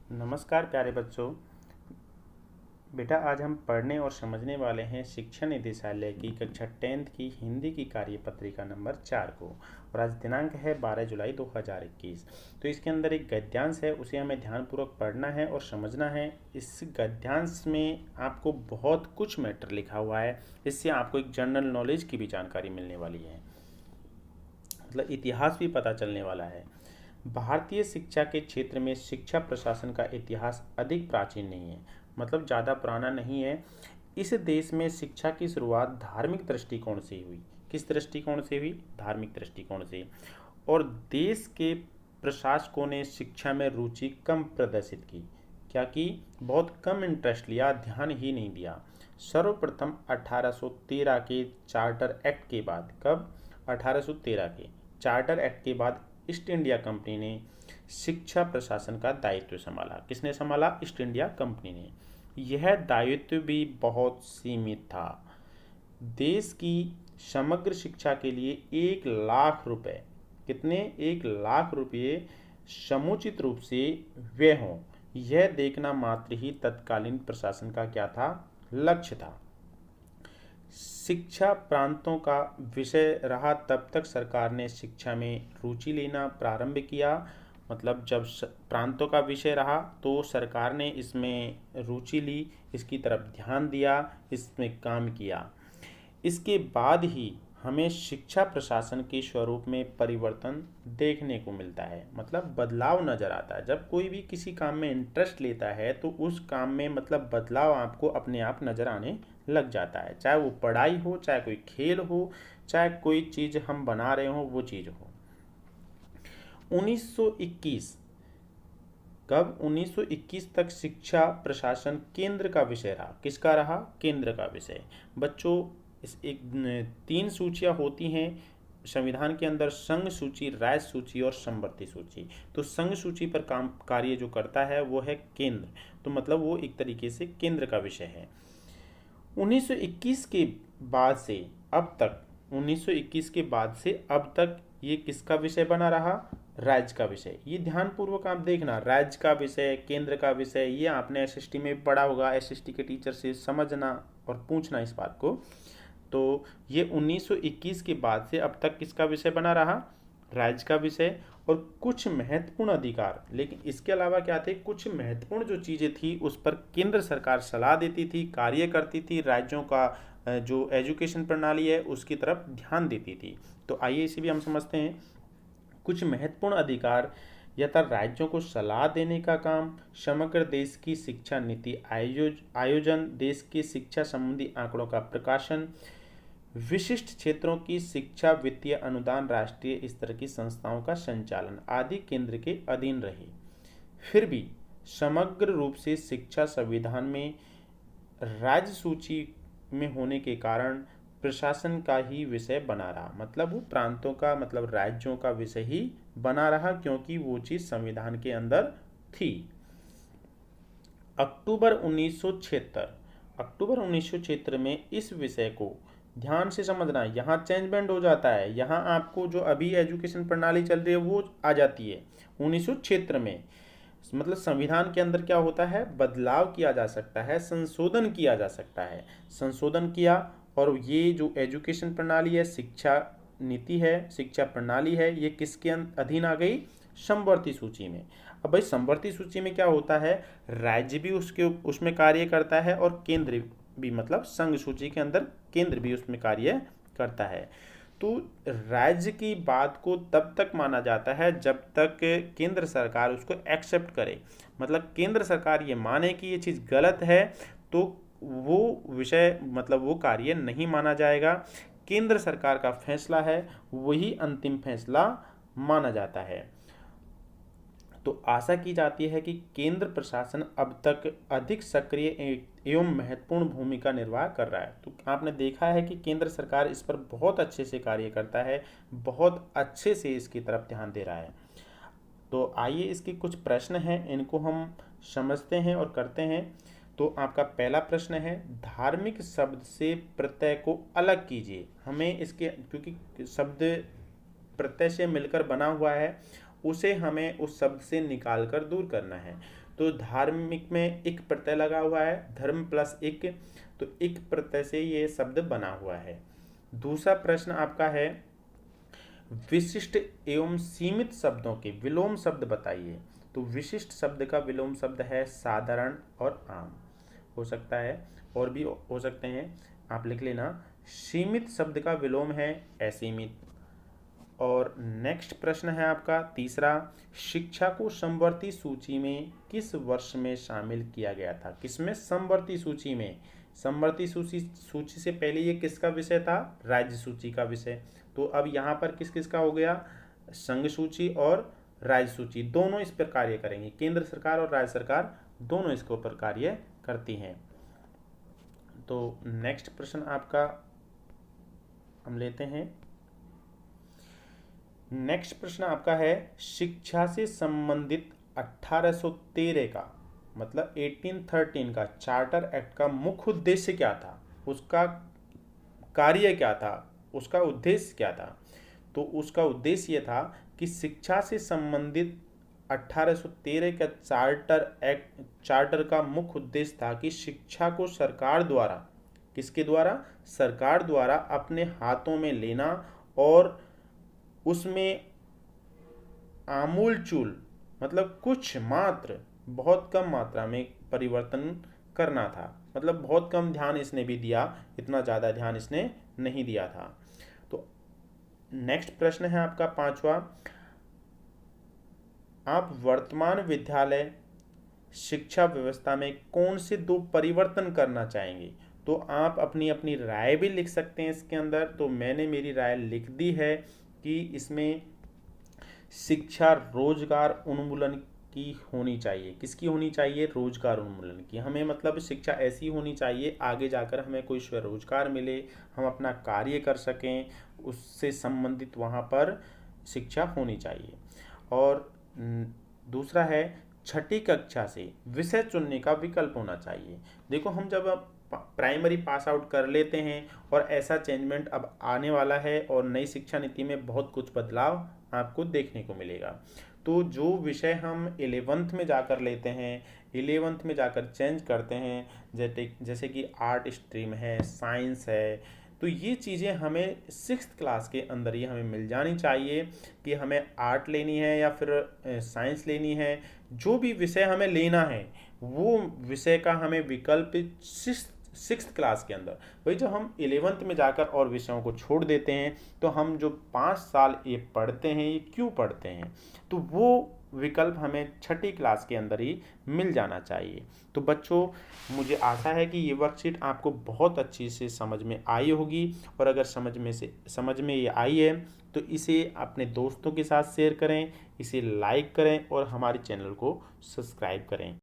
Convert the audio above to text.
नमस्कार प्यारे बच्चों। बेटा आज हम पढ़ने और समझने वाले हैं शिक्षा निदेशालय की कक्षा 10th की हिंदी की कार्यपत्रिका नंबर 4 को। और आज दिनांक है 12 जुलाई 2021। तो इसके अंदर एक गद्यांश है, उसे हमें ध्यानपूर्वक पढ़ना है और समझना है। इस गद्यांश में आपको बहुत कुछ मैटर लिखा हुआ है, इससे आपको एक जनरल नॉलेज की भी जानकारी मिलने वाली है, मतलब इतिहास भी पता चलने वाला है। भारतीय शिक्षा के क्षेत्र में शिक्षा प्रशासन का इतिहास अधिक प्राचीन नहीं है, मतलब ज़्यादा पुराना नहीं है। इस देश में शिक्षा की शुरुआत धार्मिक दृष्टिकोण से हुई। किस दृष्टिकोण से हुई? धार्मिक दृष्टिकोण से। और देश के प्रशासकों ने शिक्षा में रुचि कम प्रदर्शित की। क्या की? बहुत कम इंटरेस्ट लिया, ध्यान ही नहीं दिया। सर्वप्रथम 1813 के चार्टर एक्ट के बाद, कब? 1813 के चार्टर एक्ट के बाद ईस्ट इंडिया कंपनी ने शिक्षा प्रशासन का दायित्व संभाला। किसने संभाला? ईस्ट इंडिया कंपनी ने। यह दायित्व भी बहुत सीमित था। देश की समग्र शिक्षा के लिए 1,00,000 रुपए, कितने? 1,00,000 रुपये समुचित रूप से व्यय हों, यह देखना मात्र ही तत्कालीन प्रशासन का क्या था? लक्ष्य था। शिक्षा प्रांतों का विषय रहा तब तक सरकार ने शिक्षा में रुचि लेना प्रारंभ किया। मतलब जब प्रांतों का विषय रहा तो सरकार ने इसमें रुचि ली, इसकी तरफ ध्यान दिया, इसमें काम किया। इसके बाद ही हमें शिक्षा प्रशासन के स्वरूप में परिवर्तन देखने को मिलता है, मतलब बदलाव नज़र आता है। जब कोई भी किसी काम में इंटरेस्ट लेता है तो उस काम में मतलब बदलाव आपको अपने आप नज़र आने लग जाता है, चाहे वो पढ़ाई हो, चाहे कोई खेल हो, चाहे कोई चीज़ हम बना रहे हो, वो चीज़ हो। 1921, कब? 1921 तक शिक्षा प्रशासन केंद्र का विषय रहा। किसका रहा? केंद्र का विषय। बच्चों, इस एक 3 सूचियाँ होती हैं संविधान के अंदर: संघ सूची, राज्य सूची और समवर्ती सूची। तो संघ सूची पर काम कार्य जो करता है वो है केंद्र, तो मतलब वो एक तरीके से केंद्र का विषय है। 1921 के बाद से अब तक, 1921 के बाद से अब तक ये किसका विषय बना रहा? राज्य का विषय। ये ध्यानपूर्वक आप देखना, राज्य का विषय, केंद्र का विषय, ये आपने एसएसटी में पढ़ा होगा। एसएसटी के टीचर से समझना और पूछना इस बात को। तो ये 1921 के बाद से अब तक किसका विषय बना रहा? राज्य का विषय। और कुछ महत्वपूर्ण अधिकार, लेकिन इसके अलावा क्या थे? कुछ महत्वपूर्ण जो चीज़ें थी उस पर केंद्र सरकार सलाह देती थी, कार्य करती थी, राज्यों का जो एजुकेशन प्रणाली है उसकी तरफ ध्यान देती थी। तो आइए इसे भी हम समझते हैं। कुछ महत्वपूर्ण अधिकार यथा राज्यों को सलाह देने का काम, समग्र देश की शिक्षा नीति आयोजन, देश की शिक्षा संबंधी आंकड़ों का प्रकाशन, विशिष्ट क्षेत्रों की शिक्षा, वित्तीय अनुदान, राष्ट्रीय स्तर की संस्थाओं का संचालन आदि केंद्र के अधीन रहे। फिर भी समग्र रूप से शिक्षा संविधान में राज्य सूची में होने के कारण प्रशासन का ही विषय बना रहा। मतलब वो प्रांतों का, मतलब राज्यों का विषय ही बना रहा, क्योंकि वो चीज़ संविधान के अंदर थी। अक्टूबर 1976 में इस विषय को ध्यान से समझना। यहाँ चेंजमेंट हो जाता है, यहाँ आपको जो अभी एजुकेशन प्रणाली चल रही है वो आ जाती है 1976 में। मतलब संविधान के अंदर क्या होता है? बदलाव किया जा सकता है, संशोधन किया जा सकता है। संशोधन किया और ये जो एजुकेशन प्रणाली है, शिक्षा नीति है, शिक्षा प्रणाली है, ये किसके अधीन आ गई? समवर्ती सूची में। अब भाई समवर्ती सूची में क्या होता है? राज्य भी उसके उसमें कार्य करता है और केंद्र भी, मतलब संघ सूची के अंदर केंद्र भी उसमें कार्य करता है। तो राज्य की बात को तब तक माना जाता है जब तक केंद्र सरकार उसको एक्सेप्ट करे, मतलब केंद्र सरकार ये माने कि ये चीज़ गलत है, तो वो विषय, मतलब वो कार्य नहीं माना जाएगा। केंद्र सरकार का फैसला है, वही अंतिम फैसला माना जाता है। तो आशा की जाती है कि केंद्र प्रशासन अब तक अधिक सक्रिय एवं महत्वपूर्ण भूमिका निर्वाह कर रहा है। तो आपने देखा है कि केंद्र सरकार इस पर बहुत अच्छे से कार्य करता है, बहुत अच्छे से इसकी तरफ ध्यान दे रहा है। तो आइए इसके कुछ प्रश्न हैं, इनको हम समझते हैं और करते हैं। तो आपका पहला प्रश्न है, धार्मिक शब्द से प्रत्यय को अलग कीजिए। हमें इसके, क्योंकि शब्द प्रत्यय से मिलकर बना हुआ है उसे हमें उस शब्द से निकाल कर दूर करना है। तो धार्मिक में इक प्रत्यय लगा हुआ है, धर्म प्लस इक, तो इक प्रत्यय से ये शब्द बना हुआ है। दूसरा प्रश्न आपका है, विशिष्ट एवं सीमित शब्दों के विलोम शब्द बताइए। तो विशिष्ट शब्द का विलोम शब्द है साधारण और आम, हो सकता है और भी हो सकते हैं, आप लिख लेना। सीमित शब्द का विलोम है असीमित। और नेक्स्ट प्रश्न है आपका तीसरा, शिक्षा को समवर्ती सूची में किस वर्ष में शामिल किया गया था? किसमें? समवर्ती सूची में। समवर्ती सूची से पहले ये किसका विषय था? राज्य सूची का विषय। तो अब यहाँ पर किस किस का हो गया? संघ सूची और राज्य सूची, दोनों इस पर कार्य करेंगे। केंद्र सरकार और राज्य सरकार दोनों इसके ऊपर कार्य करती हैं। तो नेक्स्ट प्रश्न आपका हम लेते हैं। नेक्स्ट प्रश्न आपका है, शिक्षा से संबंधित 1813 का मतलब 1813 का चार्टर एक्ट का मुख्य उद्देश्य क्या था? उसका कार्य क्या था? उसका उद्देश्य क्या था? तो उसका उद्देश्य यह था कि शिक्षा से संबंधित 1813 का चार्टर का मुख्य उद्देश्य था कि शिक्षा को सरकार द्वारा, किसके द्वारा? सरकार द्वारा अपने हाथों में लेना और उसमें आमूलचूल मतलब कुछ मात्र, बहुत कम मात्रा में परिवर्तन करना था। मतलब बहुत कम ध्यान इसने भी दिया, इतना ज़्यादा ध्यान इसने नहीं दिया था। तो नेक्स्ट प्रश्न है आपका पांचवा, आप वर्तमान विद्यालय शिक्षा व्यवस्था में कौन से 2 परिवर्तन करना चाहेंगे? तो आप अपनी अपनी राय भी लिख सकते हैं इसके अंदर। तो मैंने मेरी राय लिख दी है कि इसमें शिक्षा रोजगार उन्मूलन की होनी चाहिए। किसकी होनी चाहिए? रोजगार उन्मूलन की। हमें मतलब शिक्षा ऐसी होनी चाहिए आगे जाकर हमें कोई स्वरोजगार मिले, हम अपना कार्य कर सकें, उससे संबंधित वहाँ पर शिक्षा होनी चाहिए। और दूसरा है, छठी कक्षा से विषय चुनने का विकल्प होना चाहिए। देखो हम जब प्राइमरी पास आउट कर लेते हैं और ऐसा चेंजमेंट अब आने वाला है और नई शिक्षा नीति में बहुत कुछ बदलाव आपको देखने को मिलेगा। तो जो विषय हम 11th में जाकर लेते हैं, 11th में जाकर चेंज करते हैं, जैसे कि आर्ट स्ट्रीम है, साइंस है, तो ये चीज़ें हमें 6th क्लास के अंदर ही हमें मिल जानी चाहिए कि हमें आर्ट लेनी है या फिर साइंस लेनी है। जो भी विषय हमें लेना है वो विषय का हमें विकल्प 6th क्लास के अंदर, वही जब हम 11th में जाकर और विषयों को छोड़ देते हैं तो हम जो 5 साल ये पढ़ते हैं, ये क्यों पढ़ते हैं? तो वो विकल्प हमें छठी क्लास के अंदर ही मिल जाना चाहिए। तो बच्चों, मुझे आशा है कि ये वर्कशीट आपको बहुत अच्छी से समझ में आई होगी, और अगर समझ में ये आई है तो इसे अपने दोस्तों के साथ शेयर करें, इसे लाइक करें और हमारे चैनल को सब्सक्राइब करें।